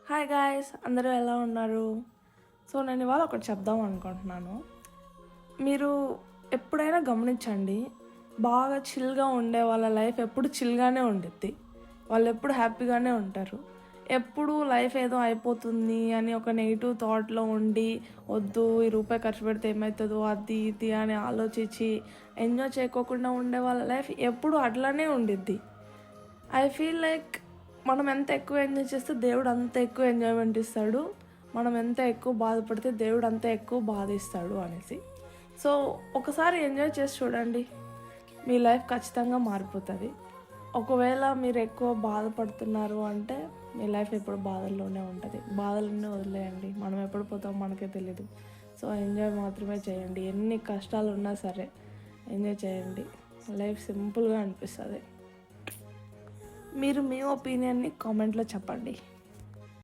Hi guys, అందరూ ఎలా ఉన్నారు? సో నేను ఇవాళ ఒకటి చెప్దాం అనుకుంటున్నాను. మీరు ఎప్పుడైనా గమనించండి, బాగా చిల్గా ఉండే వాళ్ళ లైఫ్ ఎప్పుడు చిల్గానే ఉండిద్ది. వాళ్ళు ఎప్పుడు హ్యాపీగానే ఉంటారు. ఎప్పుడు లైఫ్ ఏదో అయిపోతుంది అని ఒక నెగిటివ్ థాట్లో ఉండి, వద్దు ఈ రూపాయి ఖర్చు పెడితే ఏమవుతుందో అది ఇది అని ఆలోచించి ఎంజాయ్ చేయకోకుండా ఉండే వాళ్ళ లైఫ్ ఎప్పుడు అట్లానే ఉండిద్ది. ఐ ఫీల్ లైక్ మనం ఎంత ఎక్కువ ఎంజాయ్ చేస్తే దేవుడు అంత ఎక్కువ ఎంజాయ్మెంట్ ఇస్తాడు, మనం ఎంత ఎక్కువ బాధపడితే దేవుడు అంత ఎక్కువ బాధ ఇస్తాడు అనేసి. సో ఒకసారి ఎంజాయ్ చేసి చూడండి, మీ లైఫ్ ఖచ్చితంగా మారిపోతుంది. ఒకవేళ మీరు ఎక్కువ బాధపడుతున్నారు అంటే మీ లైఫ్ ఎప్పుడు బాధల్లోనే ఉంటుంది. బాధలన్నీ వదిలేయండి, మనం ఎప్పుడు పోతాం మనకే తెలీదు. సో ఎంజాయ్ మాత్రమే చేయండి. ఎన్ని కష్టాలు ఉన్నా సరే ఎంజాయ్ చేయండి, లైఫ్ సింపుల్గా అనిపిస్తుంది. మీరు మీ ఒపీనియన్ని కామెంట్లో చెప్పండి.